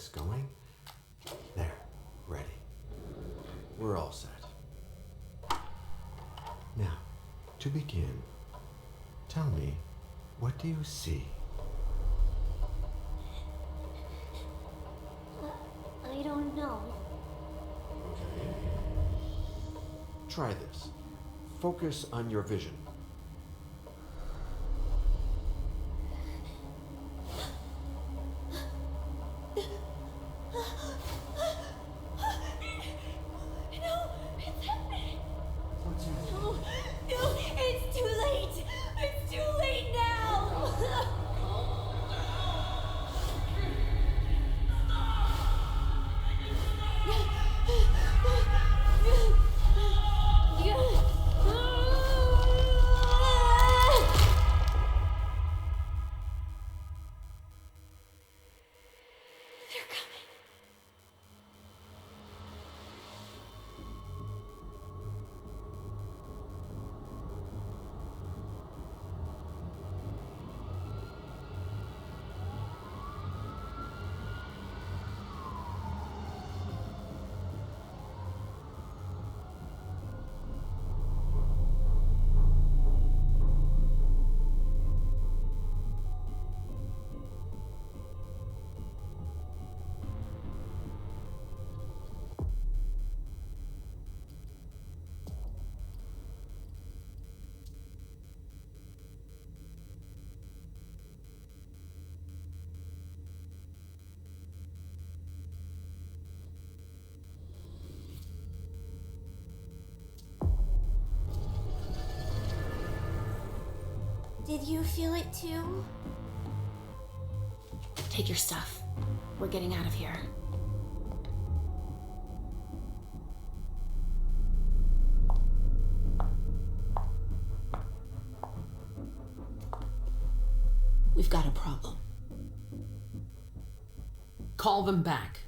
this going. There, ready. We're all set. Now, to begin, tell me, what do you see? I don't know. Okay. Try this. Focus on your vision. Did you feel it too? Take your stuff. We're getting out of here. We've got a problem. Call them back.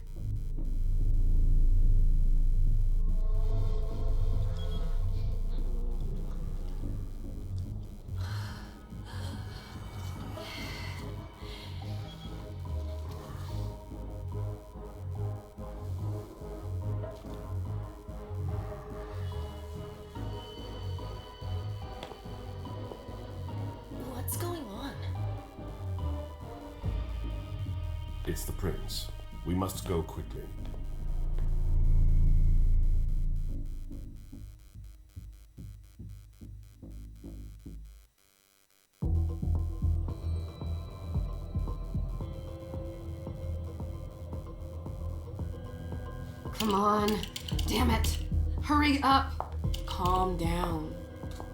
What's going on? It's the prince. We must go quickly. Come on. Damn it. Hurry up. Calm down.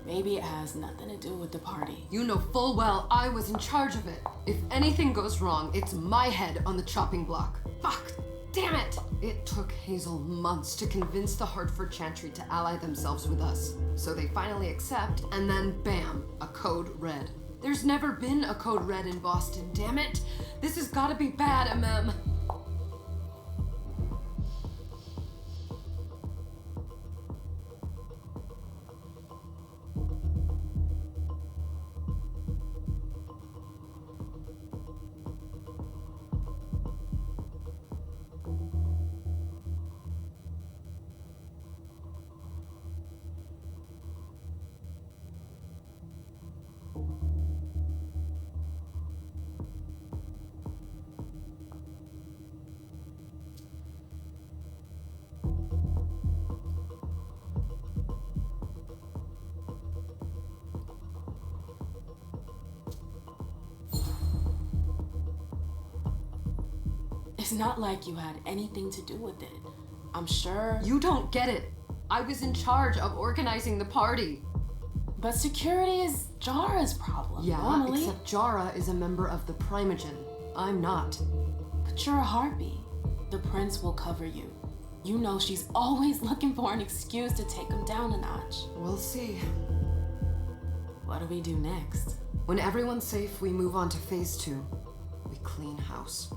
Maybe it has nothing to do with the party. You know full well I was in charge of it. If anything goes wrong, it's my head on the chopping block. Fuck! Damn it! It took Hazel months to convince the Hartford Chantry to ally themselves with us. So they finally accept, and then bam, a code red. There's never been a code red in Boston, damn it! This has gotta be bad, MM. It's not like you had anything to do with it. I'm sure. You don't get it. I was in charge of organizing the party. But security is Jara's problem. Yeah, normally. except Jara is a member of the Primogen. I'm not. But you're a harpy. The prince will cover you. You know she's always looking for an excuse to take him down a notch. We'll see. What do we do next? When everyone's safe, we move on to phase 2. We clean house.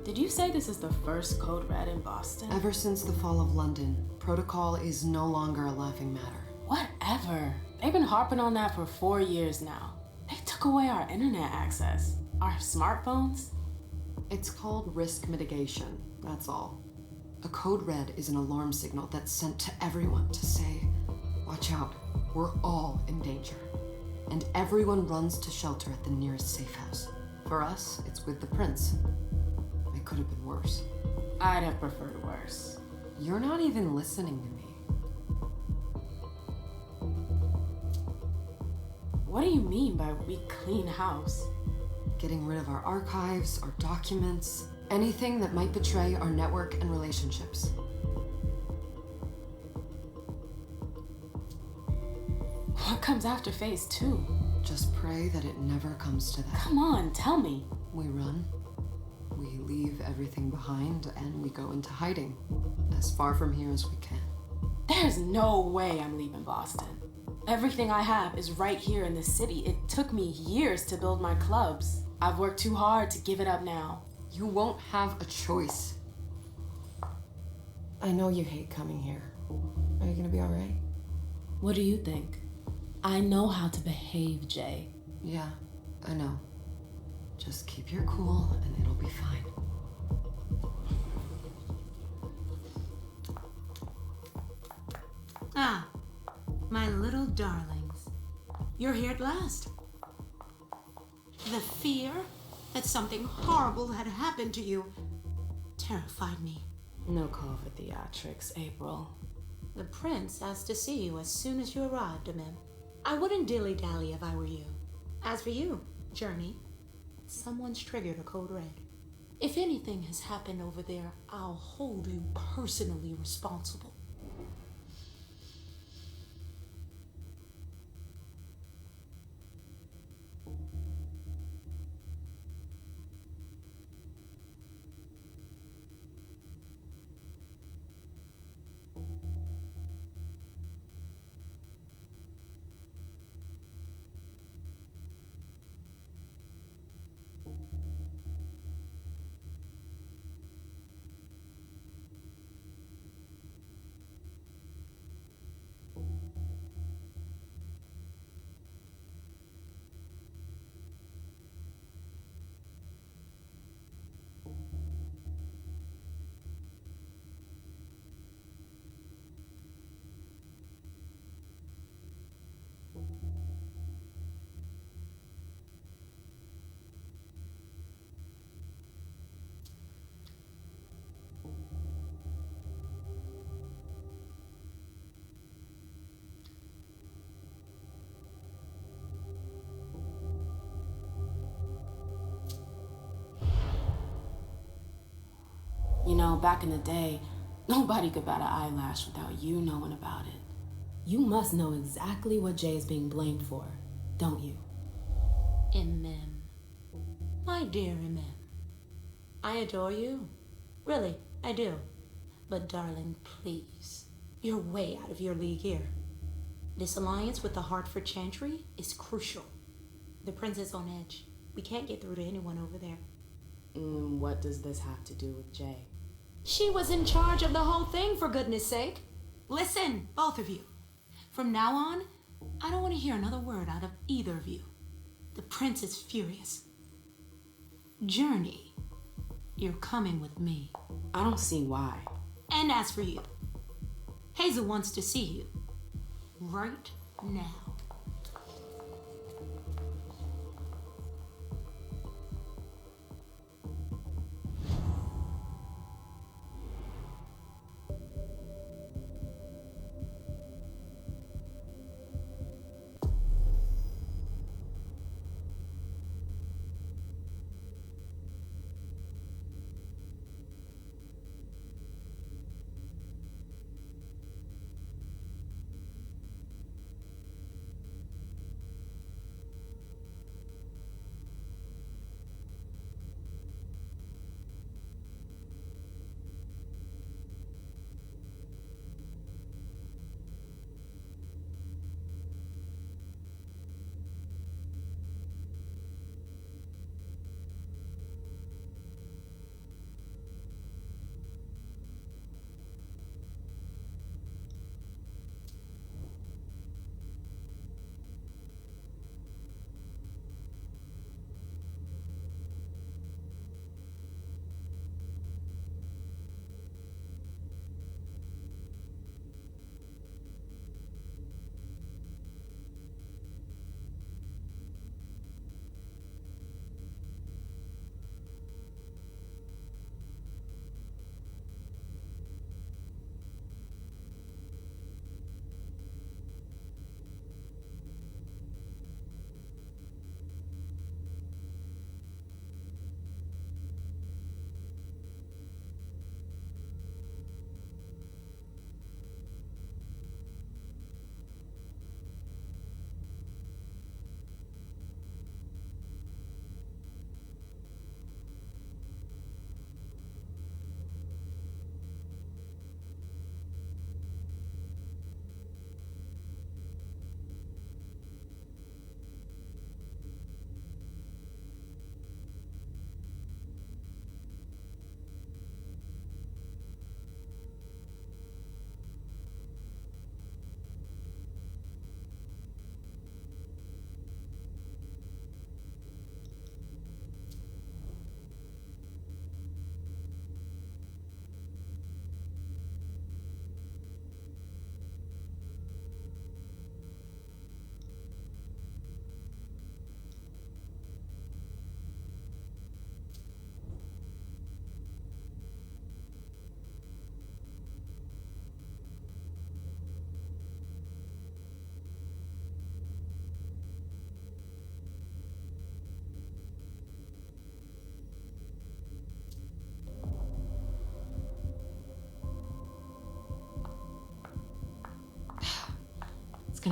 Did you say this is the first code red in Boston? Ever since the fall of London, protocol is no longer a laughing matter. Whatever. They've been harping on that for 4 years now. They took away our internet access. Our smartphones. It's called risk mitigation, that's all. A code red is an alarm signal that's sent to everyone to say, watch out, we're all in danger. And everyone runs to shelter at the nearest safe house. For us, it's with the prince. It could have been worse. I'd have preferred worse. You're not even listening to me. What do you mean by we clean house? Getting rid of our archives, our documents, anything that might betray our network and relationships. What comes after phase 2? Just pray that it never comes to that. Come on, tell me. We run. We leave everything behind and we go into hiding. As far from here as we can. There's no way I'm leaving Boston. Everything I have is right here in the city. It took me years to build my clubs. I've worked too hard to give it up now. You won't have a choice. I know you hate coming here. Are you gonna be alright? What do you think? I know how to behave, Jay. Yeah, I know. Just keep your cool and it'll be fine. Ah, my little darlings. You're here at last. The fear that something horrible had happened to you terrified me. No call for theatrics, April. The prince asked to see you as soon as you arrived, Amim. I wouldn't dilly-dally if I were you. As for you, Journey, someone's triggered a code red. If anything has happened over there, I'll hold you personally responsible. You know, back in the day, nobody could bat an eyelash without you knowing about it. You must know exactly what Jay is being blamed for, don't you? Imem. My dear Imem. I adore you. Really, I do. But darling, please. You're way out of your league here. This alliance with the Hartford Chantry is crucial. The prince is on edge. We can't get through to anyone over there. What does this have to do with Jay? She was in charge of the whole thing, for goodness sake. Listen, both of you. From now on, I don't want to hear another word out of either of you. The prince is furious. Journey, you're coming with me. I don't see why. And as for you, Hazel wants to see you. Right now.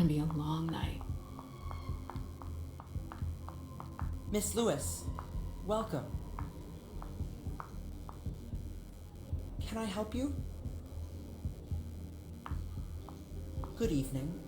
gonna be a long night. Miss Lewis, welcome. Can I help you? Good evening.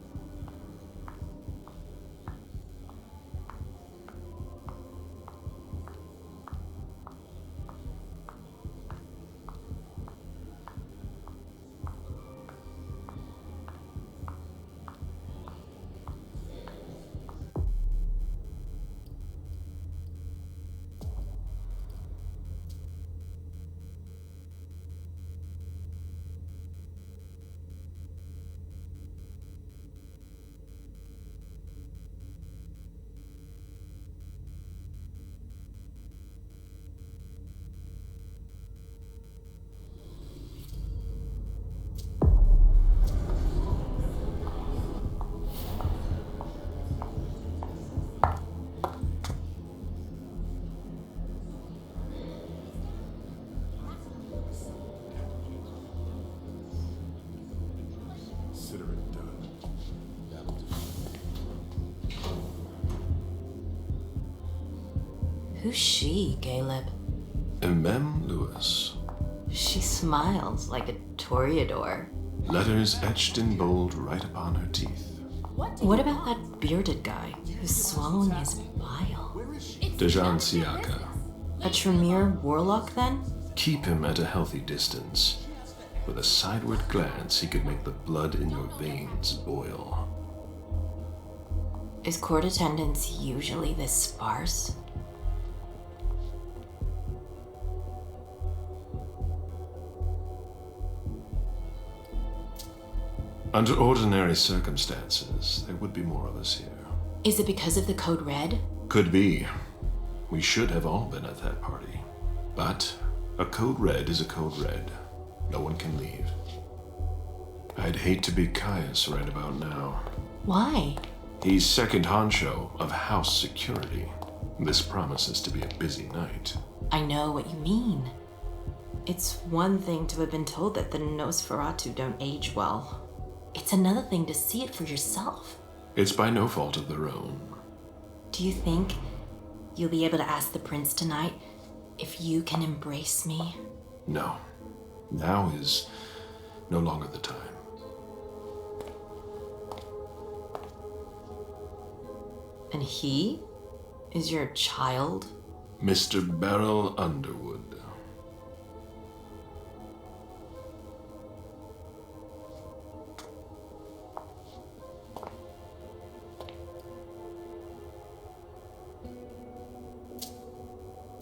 Consider it done. That'll do. Who's she, Caleb? Mem Lewis. She smiles like a toreador. Letters etched in bold right upon her teeth. What about that bearded guy who's swallowing his bile? Dejan Siaka. A Tremere warlock, then? Keep him at a healthy distance. With a sideward glance, he could make the blood in your veins boil. Is court attendance usually this sparse? Under ordinary circumstances, there would be more of us here. Is it because of the Code Red? Could be. We should have all been at that party. But a code red is a code red. No one can leave. I'd hate to be Caius right about now. Why? He's second honcho of house security. This promises to be a busy night. I know what you mean. It's one thing to have been told that the Nosferatu don't age well. It's another thing to see it for yourself. It's by no fault of their own. Do you think you'll be able to ask the prince tonight if you can embrace me? No. Now is no longer the time. And he is your child? Mr. Beryl Underwood.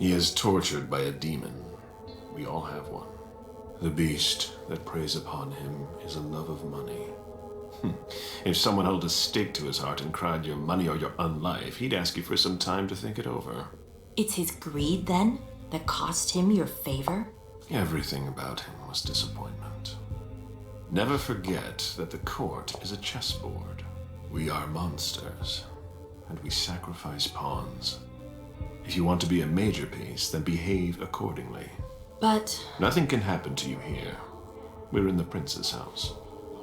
He is tortured by a demon. We all have one. The beast that preys upon him is a love of money. If someone held a stake to his heart and cried your money or your unlife, he'd ask you for some time to think it over. It's his greed, then, that cost him your favor? Everything about him was disappointment. Never forget that the court is a chessboard. We are monsters, and we sacrifice pawns. If you want to be a major piece, then behave accordingly. But Nothing can happen to you here. We're in the prince's house.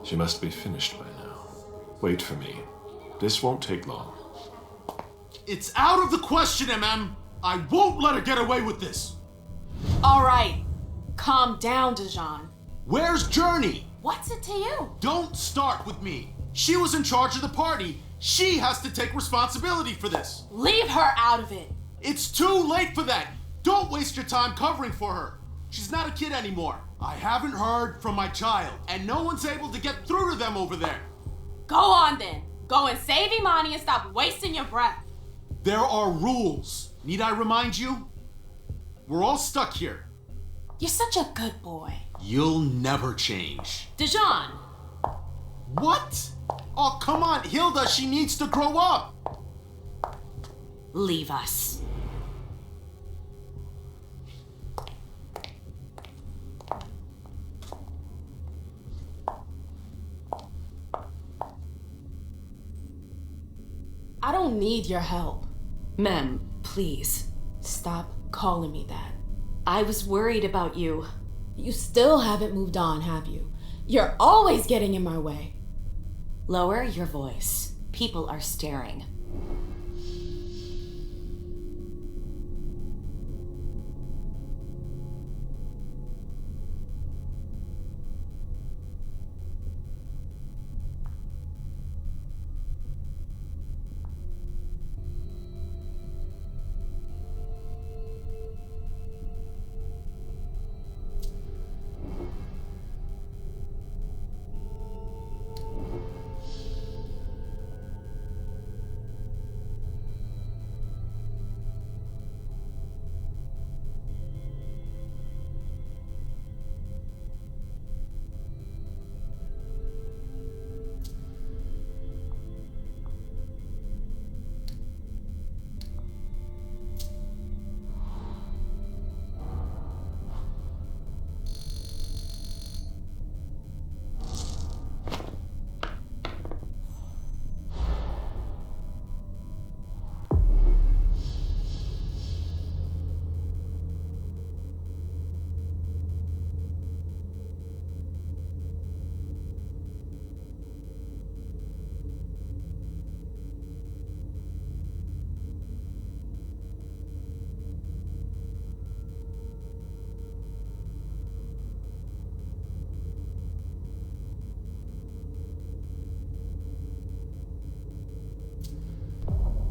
She must be finished by now. Wait for me. This won't take long. It's out of the question, MM. I won't let her get away with this. All right, calm down, Dejan. Where's Journey? What's it to you? Don't start with me. She was in charge of the party. She has to take responsibility for this. Leave her out of it. It's too late for that. Don't waste your time covering for her. She's not a kid anymore. I haven't heard from my child, and no one's able to get through to them over there. Go on then. Go and save Imani and stop wasting your breath. There are rules. Need I remind you? We're all stuck here. You're such a good boy. You'll never change. Dejan. What? Oh, come on, Hilda, she needs to grow up. leave us. I don't need your help. Mem, please. Stop calling me that. I was worried about you. You still haven't moved on, have you? You're always getting in my way. Lower your voice. People are staring.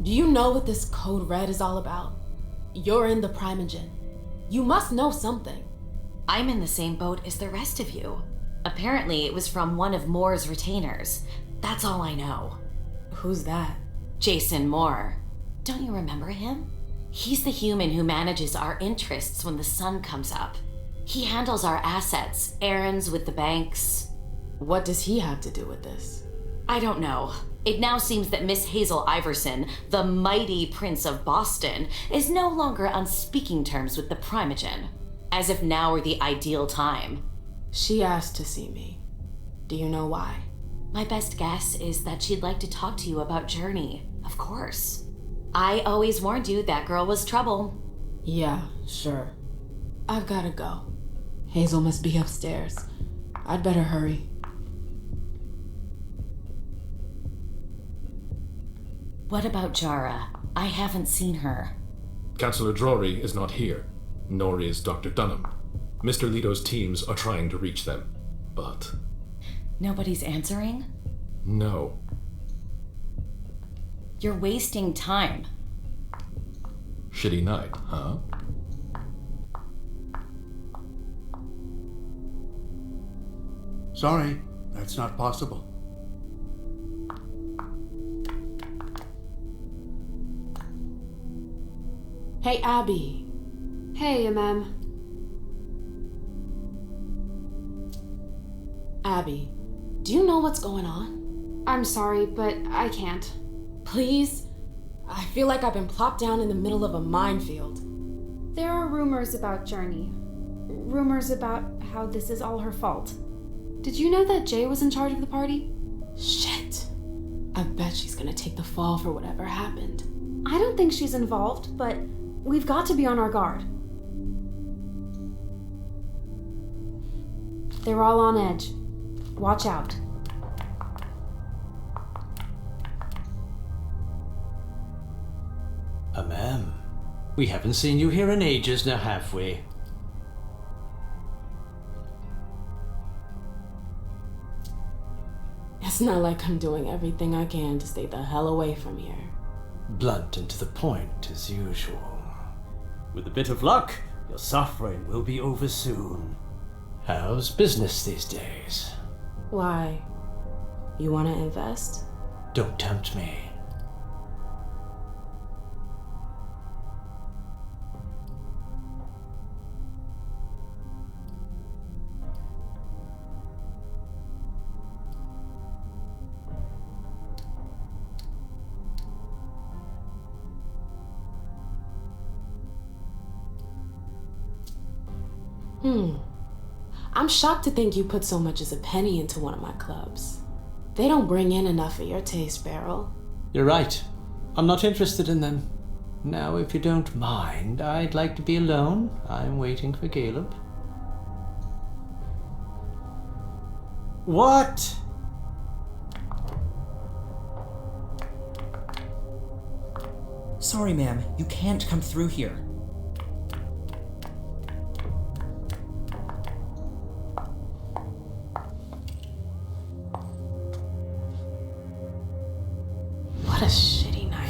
Do you know what this code red is all about? You're in the Primogen. You must know something. I'm in the same boat as the rest of you. Apparently, it was from one of Moore's retainers. That's all I know. Who's that? Jason Moore. Don't you remember him? He's the human who manages our interests when the sun comes up. He handles our assets, errands with the banks. What does he have to do with this? I don't know. It now seems that Miss Hazel Iverson, the mighty Prince of Boston, is no longer on speaking terms with the Primogen, as if now were the ideal time. She asked to see me. Do you know why? My best guess is that she'd like to talk to you about Journey, of course. I always warned you that girl was trouble. Yeah, sure. I've gotta go. Hazel must be upstairs. I'd better hurry. What about Jara? I haven't seen her. Councillor Drury is not here, nor is Dr. Dunham. Mr. Leto's teams are trying to reach them, but... Nobody's answering? No. You're wasting time. Shitty night, huh? Sorry, that's not possible. Hey, Abby. Hey, Mem. Abby, do you know what's going on? I'm sorry, but I can't. Please? I feel like I've been plopped down in the middle of a minefield. There are rumors about Journey. Rumors about how this is all her fault. Did you know that Jay was in charge of the party? Shit. I bet she's gonna take the fall for whatever happened. I don't think she's involved, but we've got to be on our guard. They're all on edge. Watch out. Ma'am, we haven't seen you here in ages now, have we? It's not like I'm doing everything I can to stay the hell away from here. Blunt and to the point, as usual. With a bit of luck, your suffering will be over soon. How's business these days? Why? You want to invest? Don't tempt me. I'm shocked to think you put so much as a penny into one of my clubs. They don't bring in enough for your taste, Beryl. You're right. I'm not interested in them. Now, if you don't mind, I'd like to be alone. I'm waiting for Caleb. What? Sorry, ma'am. You can't come through here. What a shitty night.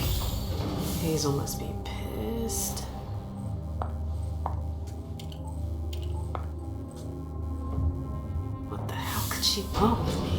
Hazel must be pissed. What the hell could she want with me?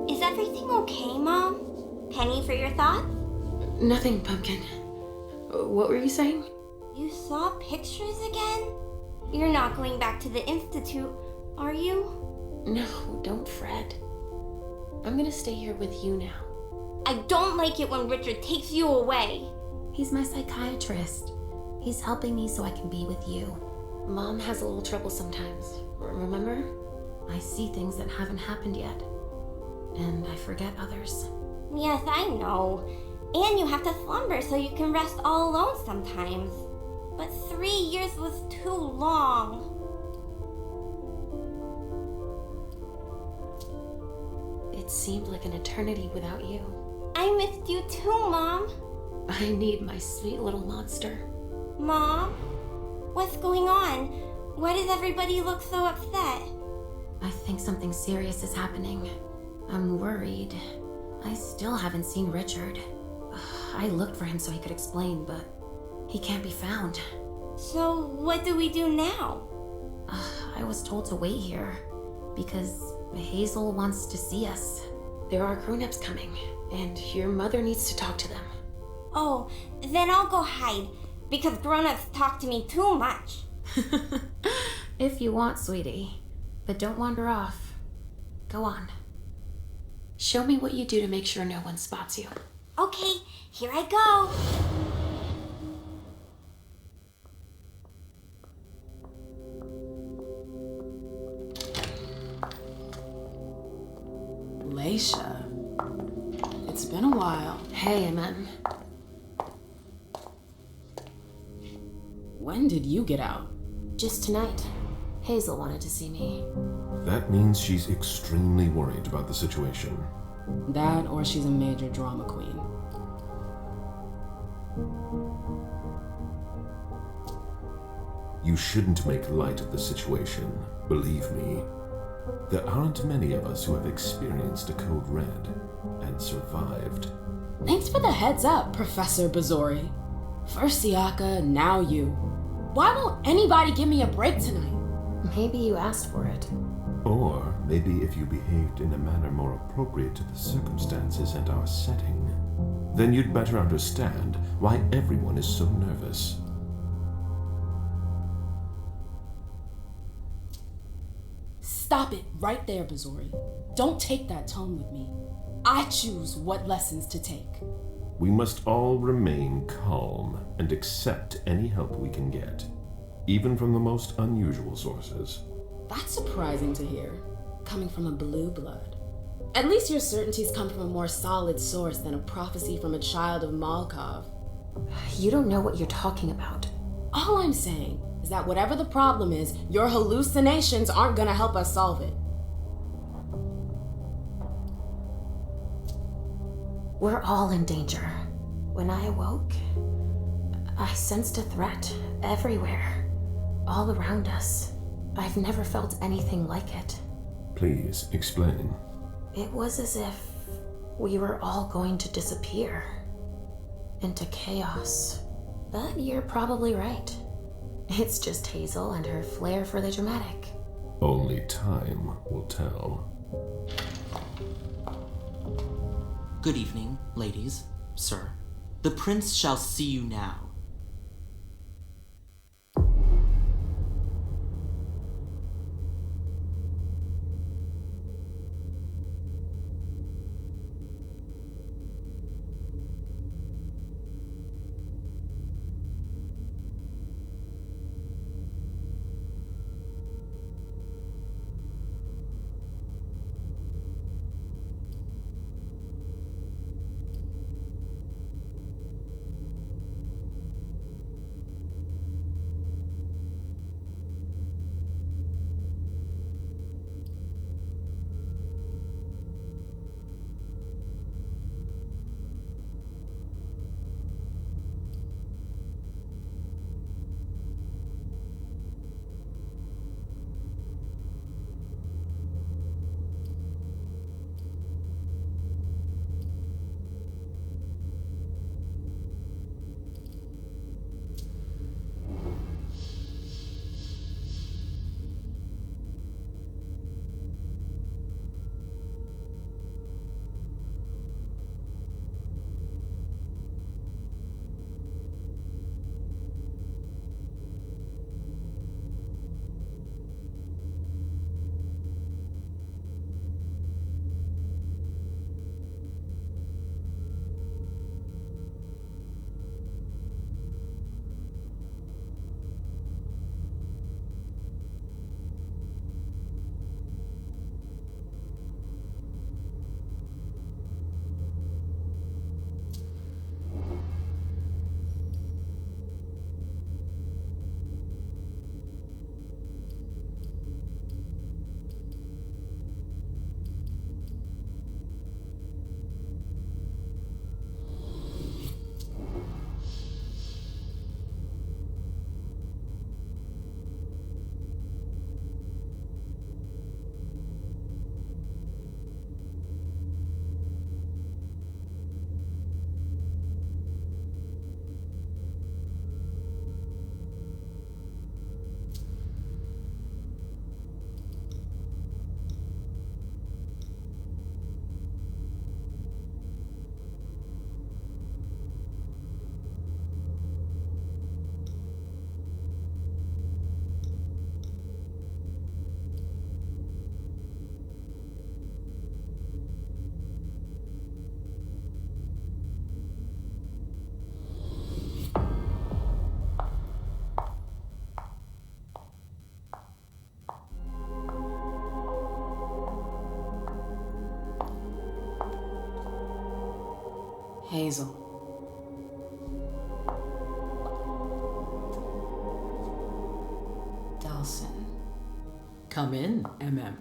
Is everything okay, Mom? Penny for your thoughts? Nothing, Pumpkin. What were you saying? You saw pictures again? You're not going back to the Institute, are you? No, don't fret. I'm gonna stay here with you now. I don't like it when Richard takes you away. He's my psychiatrist. He's helping me so I can be with you. Mom has a little trouble sometimes, remember? I see things that haven't happened yet. And I forget others. Yes, I know. And you have to slumber so you can rest all alone sometimes. But 3 years was too long. It seemed like an eternity without you. I missed you too, Mom. I need my sweet little monster. Mom? What's going on? Why does everybody look so upset? I think something serious is happening. I'm worried. I still haven't seen Richard. I looked for him so he could explain, but he can't be found. So what do we do now? I was told to wait here because Hazel wants to see us. There are grown-ups coming, and your mother needs to talk to them. Oh, then I'll go hide because grown-ups talk to me too much. If you want, sweetie. But don't wander off. Go on. Show me what you do to make sure no one spots you. Okay, here I go. Leisha, it's been a while. Hey, Mem. When did you get out? Just tonight. Hazel wanted to see me. That means she's extremely worried about the situation. That or she's a major drama queen. You shouldn't make light of the situation. Believe me, there aren't many of us who have experienced a code red and survived. Thanks for the heads up, Professor Bazori. First Siaka, now you. Why won't anybody give me a break tonight? Maybe you asked for it. Or maybe if you behaved in a manner more appropriate to the circumstances and our setting, then you'd better understand why everyone is so nervous. Stop it right there, Bazori. Don't take that tone with me. I choose what lessons to take. We must all remain calm and accept any help we can get, even from the most unusual sources. That's surprising to hear, coming from a blue blood. At least your certainties come from a more solid source than a prophecy from a child of Malkov. You don't know what you're talking about. All I'm saying is that whatever the problem is, your hallucinations aren't gonna help us solve it. We're all in danger. When I awoke, I sensed a threat everywhere, all around us. I've never felt anything like it. Please explain. It was as if we were all going to disappear into chaos. But you're probably right. It's just Hazel and her flair for the dramatic. Only time will tell. Good evening, ladies, sir. The prince shall see you now. Hazel. Delson. Come in, MM.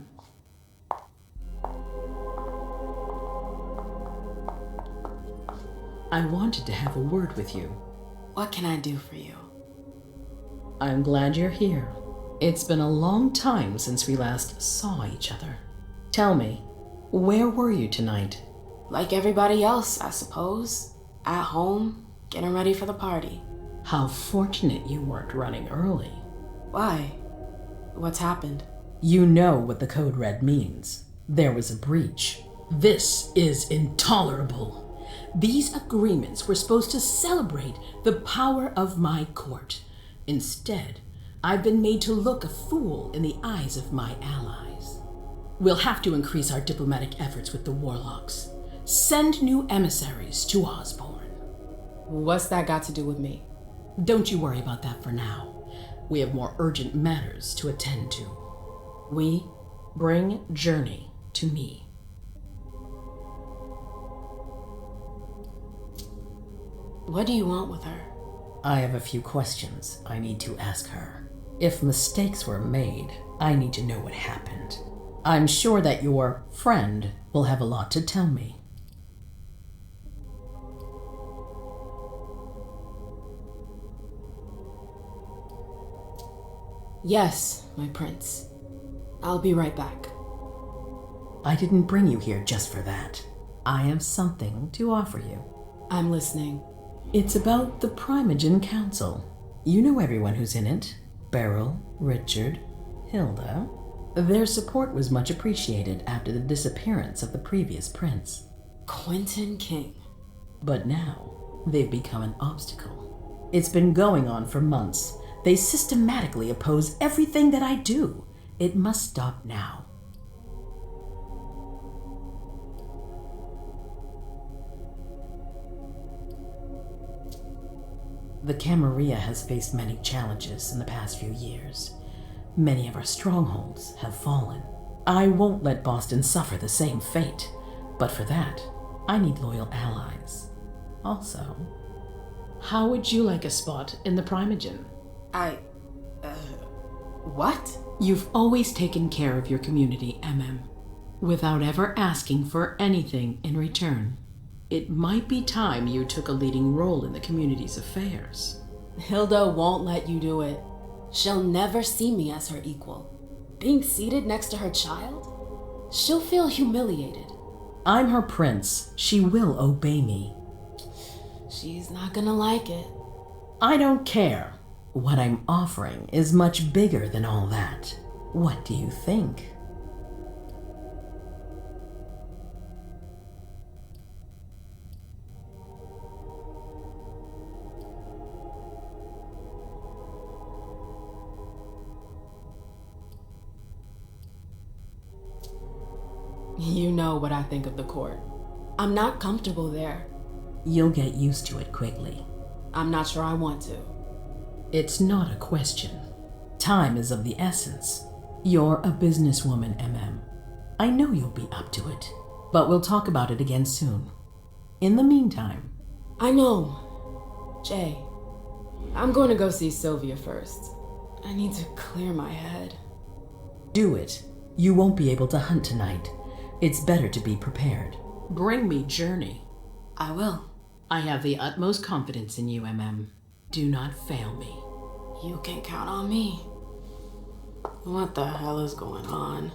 I wanted to have a word with you. What can I do for you? I'm glad you're here. It's been a long time since we last saw each other. Tell me, where were you tonight? Like everybody else, I suppose. At home, getting ready for the party. How fortunate you weren't running early. Why? What's happened? You know what the code red means. There was a breach. This is intolerable. These agreements were supposed to celebrate the power of my court. Instead, I've been made to look a fool in the eyes of my allies. We'll have to increase our diplomatic efforts with the warlocks. Send new emissaries to Osborne. What's that got to do with me? Don't you worry about that for now. We have more urgent matters to attend to. We bring Journey to me. What do you want with her? I have a few questions I need to ask her. If mistakes were made, I need to know what happened. I'm sure that your friend will have a lot to tell me. Yes, my prince. I'll be right back. I didn't bring you here just for that. I have something to offer you. I'm listening. It's about the Primogen Council. You know everyone who's in it. Beryl, Richard, Hilda. Their support was much appreciated after the disappearance of the previous prince. Quentin King. But now, they've become an obstacle. It's been going on for months. They systematically oppose everything that I do. It must stop now. The Camarilla has faced many challenges in the past few years. Many of our strongholds have fallen. I won't let Boston suffer the same fate, but for that, I need loyal allies. Also, how would you like a spot in the Primogen? What? You've always taken care of your community, without ever asking for anything in return. It might be time you took a leading role in the community's affairs. Hilda won't let you do it. She'll never see me as her equal. Being seated next to her child? She'll feel humiliated. I'm her prince. She will obey me. She's not gonna like it. I don't care. What I'm offering is much bigger than all that. What do you think? You know what I think of the court. I'm not comfortable there. You'll get used to it quickly. I'm not sure I want to. It's not a question. Time is of the essence. You're a businesswoman, I know you'll be up to it, but we'll talk about it again soon. In the meantime... I know. Jay, I'm going to go see Sylvia first. I need to clear my head. Do it. You won't be able to hunt tonight. It's better to be prepared. Bring me Journey. I will. I have the utmost confidence in you, Do not fail me. You can count on me. What the hell is going on?